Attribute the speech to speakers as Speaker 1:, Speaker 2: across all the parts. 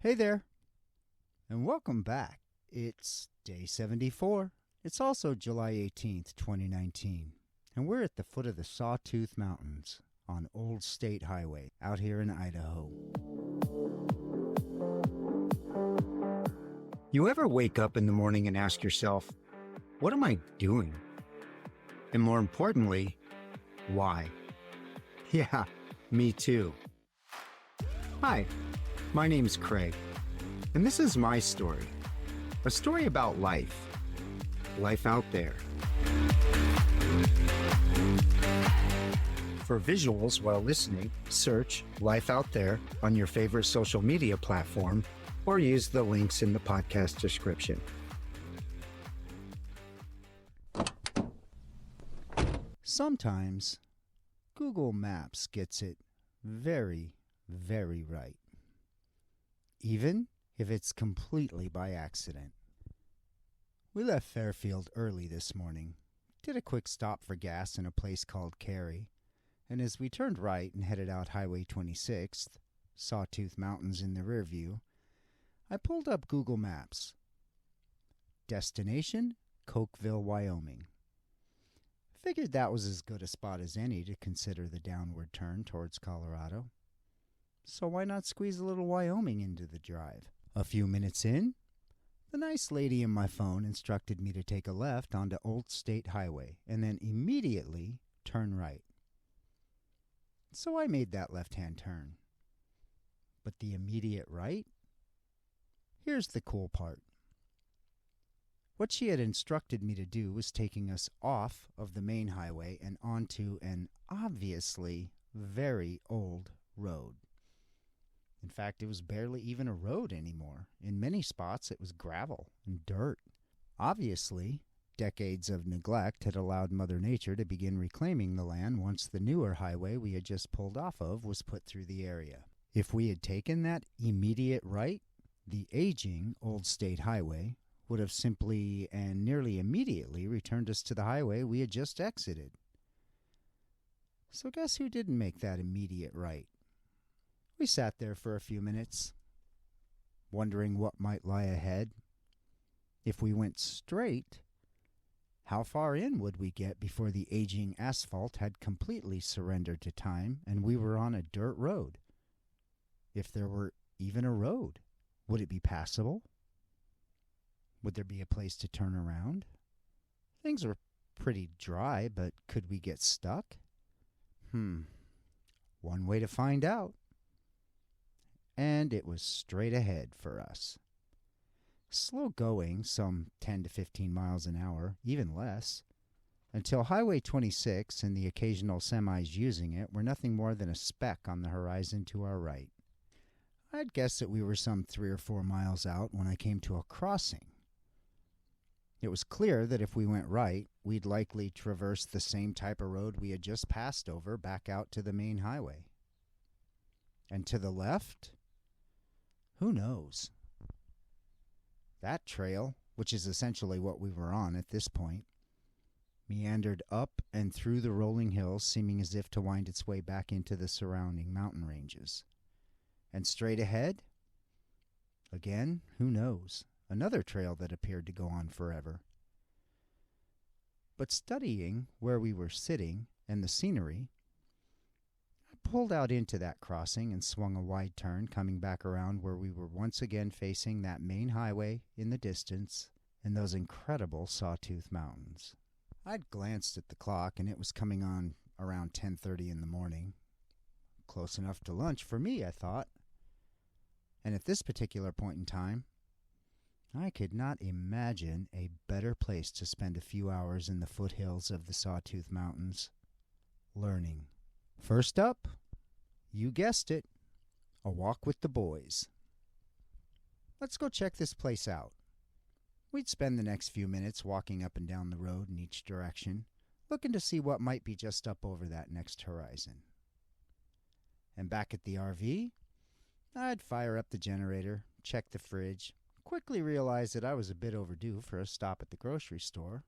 Speaker 1: Hey there, and welcome back. It's day 74. It's also July 18th, 2019, and we're at the foot of the Sawtooth Mountains on Old State Highway out here in Idaho. You ever wake up in the morning and ask yourself, what am I doing? And more importantly, why? Yeah, me too. Hi. My name's Craig, and this is my story. A story about life. Life out there. For visuals while listening, search Life Out There on your favorite social media platform or use the links in the podcast description. Sometimes Google Maps gets it very, very right. Even if it's completely by accident. We left Fairfield early this morning, did a quick stop for gas in a place called Cary, and as we turned right and headed out Highway 26, Sawtooth Mountains in the rear view, I pulled up Google Maps. Destination, Cokeville, Wyoming. Figured that was as good a spot as any to consider the downward turn towards Colorado. So why not squeeze a little Wyoming into the drive? A few minutes in, the nice lady in my phone instructed me to take a left onto Old State Highway and then immediately turn right. So I made that left-hand turn. But the immediate right? Here's the cool part. What she had instructed me to do was taking us off of the main highway and onto an obviously very old road. In fact, it was barely even a road anymore. In many spots, it was gravel and dirt. Obviously, decades of neglect had allowed Mother Nature to begin reclaiming the land once the newer highway we had just pulled off of was put through the area. If we had taken that immediate right, the aging Old State Highway would have simply and nearly immediately returned us to the highway we had just exited. So guess who didn't make that immediate right? We sat there for a few minutes, wondering what might lie ahead. If we went straight, how far in would we get before the aging asphalt had completely surrendered to time and we were on a dirt road? If there were even a road, would it be passable? Would there be a place to turn around? Things were pretty dry, but could we get stuck? One way to find out. And it was straight ahead for us. Slow going, some 10 to 15 miles an hour, even less, until Highway 26 and the occasional semis using it were nothing more than a speck on the horizon to our right. I'd guess that we were some 3 or 4 miles out when I came to a crossing. It was clear that if we went right, we'd likely traverse the same type of road we had just passed over back out to the main highway. And to the left? Who knows? That trail, which is essentially what we were on at this point, meandered up and through the rolling hills, seeming as if to wind its way back into the surrounding mountain ranges. And straight ahead? Again, who knows? Another trail that appeared to go on forever. But studying where we were sitting and the scenery, pulled out into that crossing and swung a wide turn, coming back around where we were once again facing that main highway in the distance and those incredible Sawtooth Mountains. I'd glanced at the clock, and it was coming on around 10:30 in the morning. Close enough to lunch for me, I thought. And at this particular point in time, I could not imagine a better place to spend a few hours in the foothills of the Sawtooth Mountains, learning. First up, you guessed it, a walk with the boys. Let's go check this place out. We'd spend the next few minutes walking up and down the road in each direction, looking to see what might be just up over that next horizon. And back at the RV, I'd fire up the generator, check the fridge, quickly realize that I was a bit overdue for a stop at the grocery store.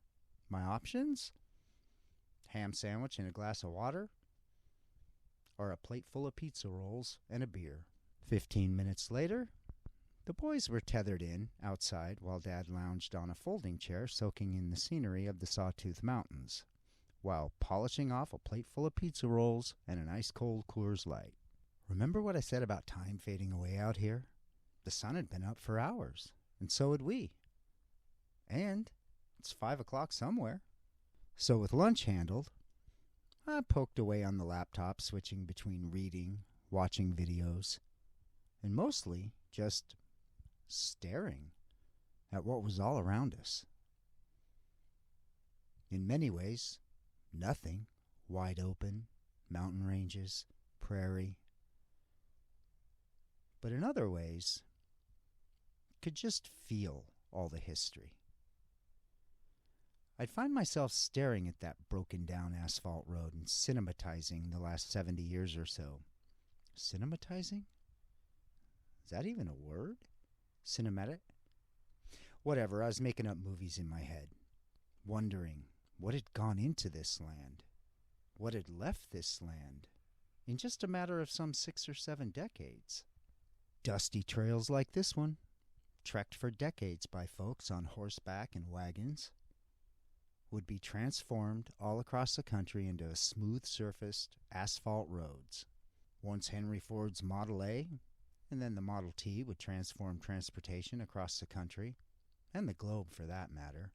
Speaker 1: My options? Ham sandwich and a glass of water, or a plate full of pizza rolls and a beer. 15 minutes later, The boys were tethered in outside while Dad lounged on a folding chair soaking in the scenery of the Sawtooth Mountains, while polishing off a plate full of pizza rolls and an ice-cold Coors Light. Remember what I said about time fading away out here? The sun had been up for hours, and so had we. And it's 5 o'clock somewhere. So with lunch handled, I poked away on the laptop, switching between reading, watching videos, and mostly just staring at what was all around us. In many ways, nothing. Wide open, mountain ranges, prairie. But in other ways, could just feel all the history. I'd find myself staring at that broken down asphalt road and cinematizing the last 70 years or so. Cinematizing? Is that even a word? Cinematic? Whatever, I was making up movies in my head, wondering what had gone into this land, what had left this land, in just a matter of some 6 or 7 decades. Dusty trails like this one, trekked for decades by folks on horseback and wagons, would be transformed all across the country into smooth-surfaced asphalt roads. Once Henry Ford's Model A, and then the Model T would transform transportation across the country, and the globe for that matter,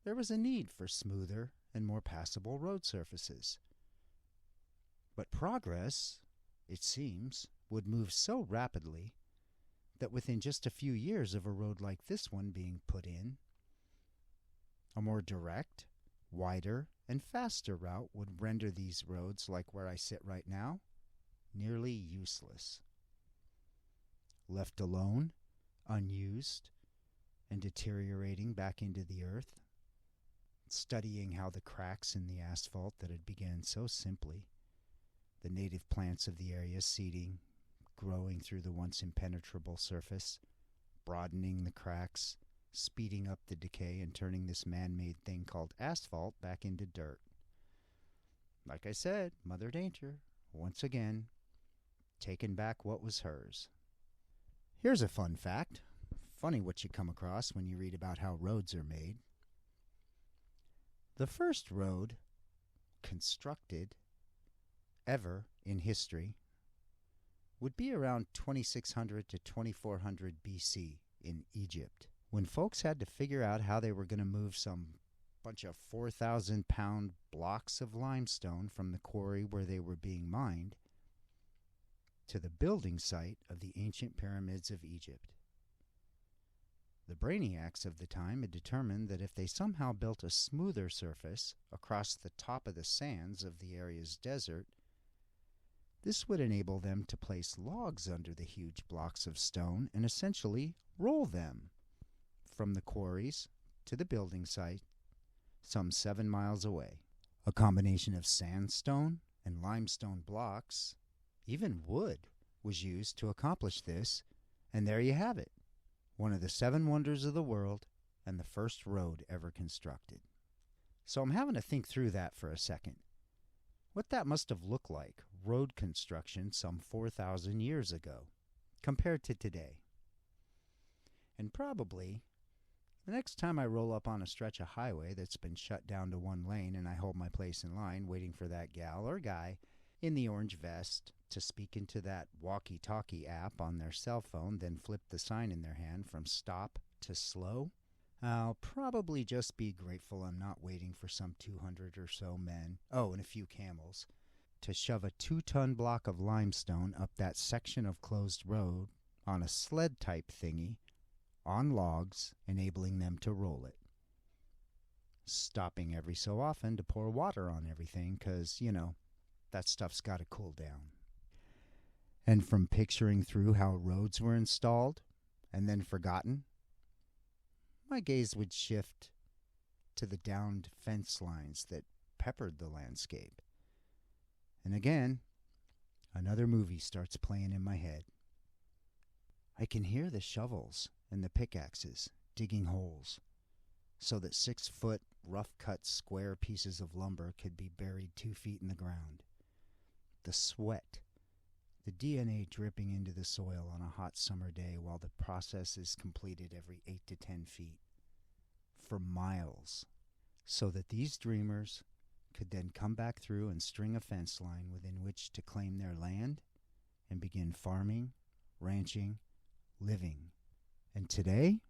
Speaker 1: there was a need for smoother and more passable road surfaces. But progress, it seems, would move so rapidly that within just a few years of a road like this one being put in, a more direct, wider, and faster route would render these roads, like where I sit right now, nearly useless. Left alone, unused, and deteriorating back into the earth, studying how the cracks in the asphalt that had began so simply, the native plants of the area seeding, growing through the once impenetrable surface, broadening the cracks, speeding up the decay, and turning this man-made thing called asphalt back into dirt. Like I said, Mother Nature, once again, taking back what was hers. Here's a fun fact. Funny what you come across when you read about how roads are made. The first road constructed ever in history would be around 2600 to 2400 BC in Egypt, when folks had to figure out how they were going to move some bunch of 4,000-pound blocks of limestone from the quarry where they were being mined to the building site of the ancient pyramids of Egypt. The brainiacs of the time had determined that if they somehow built a smoother surface across the top of the sands of the area's desert, this would enable them to place logs under the huge blocks of stone and essentially roll them from the quarries to the building site some 7 miles away. A combination of sandstone and limestone blocks, even wood, was used to accomplish this, and there you have it, one of the 7 wonders of the world and the first road ever constructed. So I'm having to think through that for a second. What that must have looked like, road construction some 4,000 years ago, compared to today. And probably, the next time I roll up on a stretch of highway that's been shut down to one lane and I hold my place in line waiting for that gal or guy in the orange vest to speak into that walkie-talkie app on their cell phone, then flip the sign in their hand from stop to slow, I'll probably just be grateful I'm not waiting for some 200 or so men, and a few camels, to shove a 2-ton block of limestone up that section of closed road on a sled-type thingy on logs, enabling them to roll it. Stopping every so often to pour water on everything, 'cause, that stuff's got to cool down. And from picturing through how roads were installed and then forgotten, my gaze would shift to the downed fence lines that peppered the landscape. And again, another movie starts playing in my head. I can hear the shovels and the pickaxes digging holes so that 6-foot, rough-cut square pieces of lumber could be buried 2 feet in the ground. The sweat the DNA dripping into the soil on a hot summer day while the process is completed every 8 to 10 feet, for miles, so that these dreamers could then come back through and string a fence line within which to claim their land and begin farming, ranching, living. And today,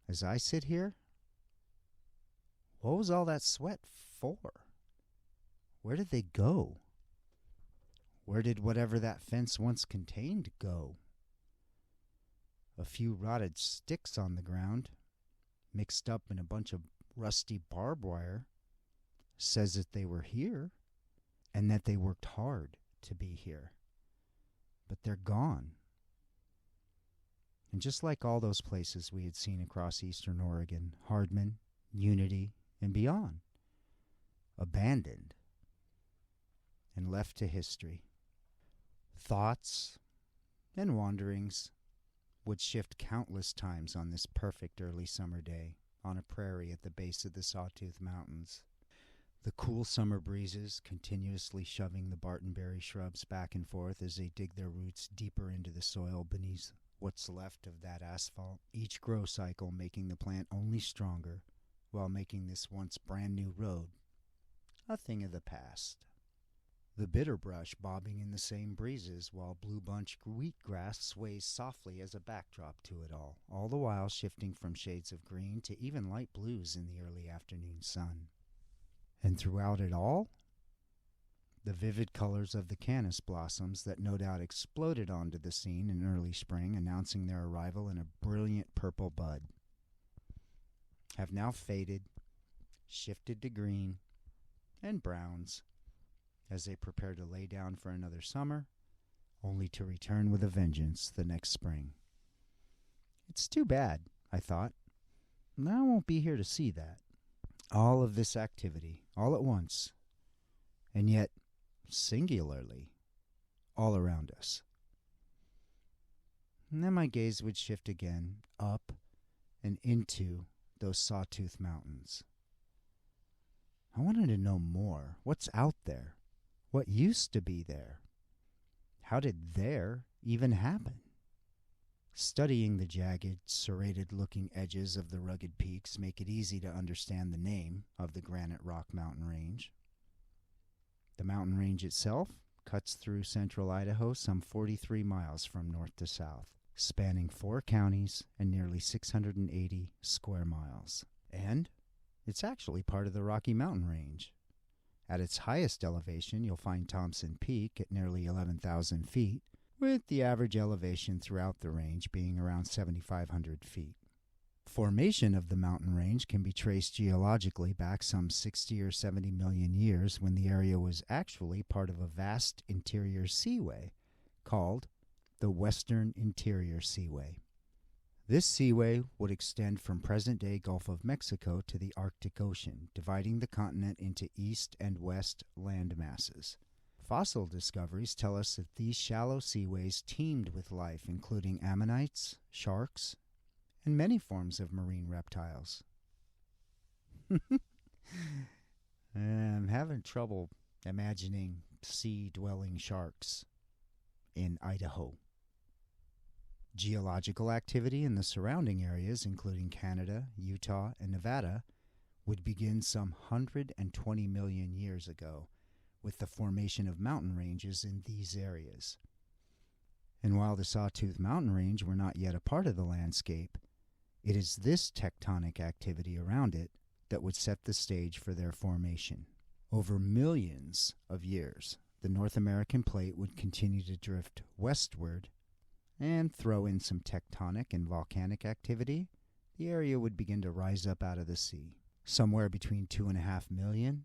Speaker 1: as I sit here, what was all that sweat for? Where did they go? Where did whatever that fence once contained go? A few rotted sticks on the ground, mixed up in a bunch of rusty barbed wire, says that they were here and that they worked hard to be here. But they're gone. And just like all those places we had seen across eastern Oregon, Hardman, Unity, and beyond, abandoned and left to history. Thoughts and wanderings would shift countless times on this perfect early summer day on a prairie at the base of the Sawtooth Mountains. The cool summer breezes continuously shoving the bartonberry shrubs back and forth as they dig their roots deeper into the soil beneath what's left of that asphalt, each grow cycle making the plant only stronger while making this once brand new road a thing of the past. The bitterbrush bobbing in the same breezes while blue bunch wheatgrass sways softly as a backdrop to it all the while shifting from shades of green to even light blues in the early afternoon sun. And throughout it all, the vivid colors of the canis blossoms that no doubt exploded onto the scene in early spring, announcing their arrival in a brilliant purple bud, have now faded, shifted to green and browns as they prepare to lay down for another summer, only to return with a vengeance the next spring. It's too bad, I thought. I won't be here to see that. All of this activity, all at once, and yet singularly, all around us. And then my gaze would shift again, up and into those Sawtooth Mountains. I wanted to know more. What's out there? What used to be there? How did there even happen? Studying the jagged, serrated-looking edges of the rugged peaks make it easy to understand the name of the Granite Rock Mountain Range. The mountain range itself cuts through central Idaho some 43 miles from north to south, spanning 4 counties and nearly 680 square miles. And it's actually part of the Rocky Mountain Range. At its highest elevation, you'll find Thompson Peak at nearly 11,000 feet, with the average elevation throughout the range being around 7,500 feet. Formation of the mountain range can be traced geologically back some 60 or 70 million years when the area was actually part of a vast interior seaway called the Western Interior Seaway. This seaway would extend from present-day Gulf of Mexico to the Arctic Ocean, dividing the continent into east and west land masses. Fossil discoveries tell us that these shallow seaways teemed with life, including ammonites, sharks, and many forms of marine reptiles. I'm having trouble imagining sea-dwelling sharks in Idaho. Geological activity in the surrounding areas, including Canada, Utah, and Nevada, would begin some 120 million years ago, with the formation of mountain ranges in these areas. And while the Sawtooth Mountain Range were not yet a part of the landscape, it is this tectonic activity around it that would set the stage for their formation. Over millions of years, the North American plate would continue to drift westward, and throw in some tectonic and volcanic activity, the area would begin to rise up out of the sea. Somewhere between 2.5 million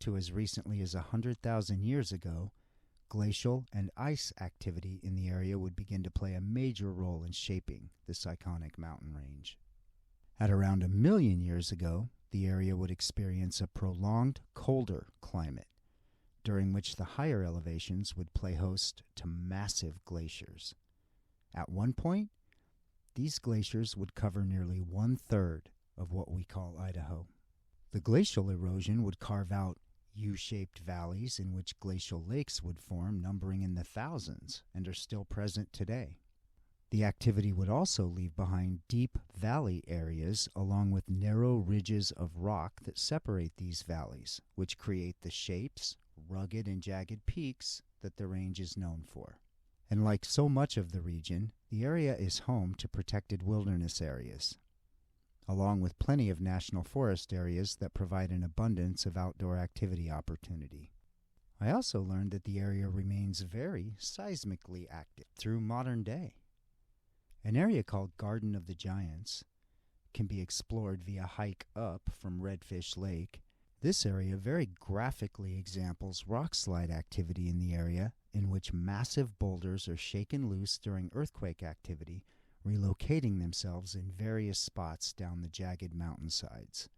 Speaker 1: to as recently as 100,000 years ago, glacial and ice activity in the area would begin to play a major role in shaping this iconic mountain range. At around 1 million years ago, the area would experience a prolonged, colder climate, during which the higher elevations would play host to massive glaciers. At one point, these glaciers would cover nearly 1/3 of what we call Idaho. The glacial erosion would carve out U-shaped valleys in which glacial lakes would form, numbering in the thousands, and are still present today. The activity would also leave behind deep valley areas along with narrow ridges of rock that separate these valleys, which create the shapes, rugged and jagged peaks that the range is known for. And like so much of the region, the area is home to protected wilderness areas, along with plenty of national forest areas that provide an abundance of outdoor activity opportunity. I also learned that the area remains very seismically active through modern day. An area called Garden of the Giants can be explored via hike up from Redfish Lake. This area very graphically examples rock slide activity in the area, in which massive boulders are shaken loose during earthquake activity, relocating themselves in various spots down the jagged mountainsides.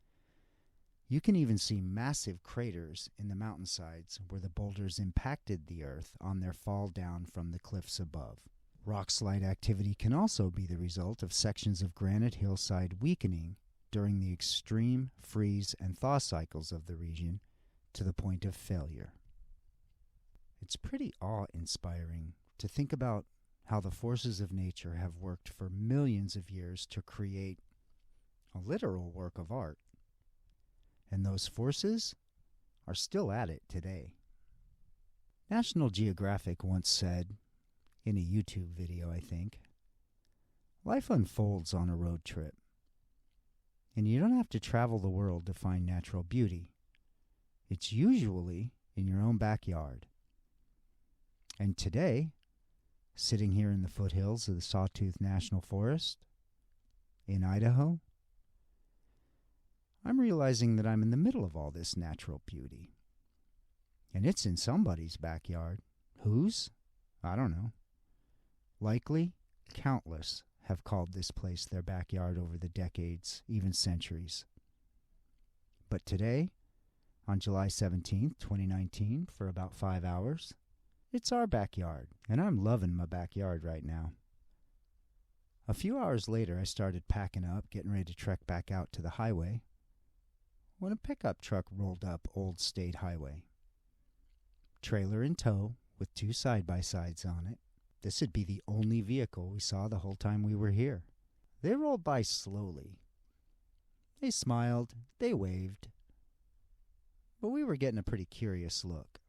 Speaker 1: You can even see massive craters in the mountainsides where the boulders impacted the earth on their fall down from the cliffs above. Rock slide activity can also be the result of sections of granite hillside weakening during the extreme freeze and thaw cycles of the region to the point of failure. It's pretty awe-inspiring to think about how the forces of nature have worked for millions of years to create a literal work of art. And those forces are still at it today. National Geographic once said, in a YouTube video I think, life unfolds on a road trip. And you don't have to travel the world to find natural beauty. It's usually in your own backyard. And today, sitting here in the foothills of the Sawtooth National Forest in Idaho, I'm realizing that I'm in the middle of all this natural beauty. And it's in somebody's backyard. Whose? I don't know. Likely, countless have called this place their backyard over the decades, even centuries. But today, on July 17th, 2019, for about 5 hours, it's our backyard, and I'm loving my backyard right now. A few hours later, I started packing up, getting ready to trek back out to the highway, when a pickup truck rolled up Old State Highway. Trailer in tow, with 2 side-by-sides on it. This would be the only vehicle we saw the whole time we were here. They rolled by slowly. They smiled, they waved, but we were getting a pretty curious look.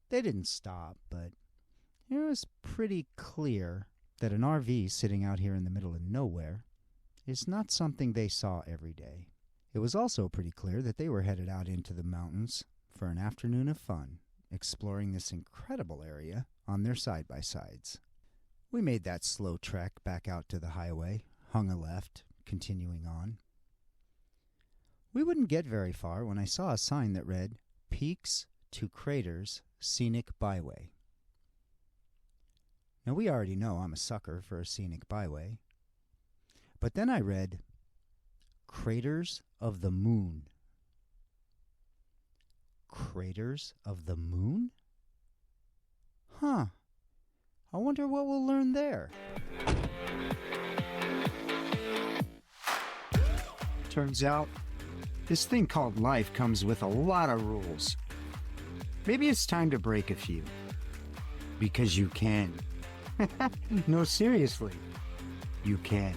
Speaker 1: They didn't stop, but it was pretty clear that an RV sitting out here in the middle of nowhere is not something they saw every day. It was also pretty clear that they were headed out into the mountains for an afternoon of fun, exploring this incredible area on their side-by-sides. We made that slow trek back out to the highway, hung a left, continuing on. We wouldn't get very far when I saw a sign that read, Peaks to Craters Scenic Byway. Now we already know I'm a sucker for a scenic byway, but then I read, Craters of the Moon. Craters of the Moon? Huh. I wonder what we'll learn there. Turns out, this thing called life comes with a lot of rules. Maybe it's time to break a few. Because you can. No, seriously. You can.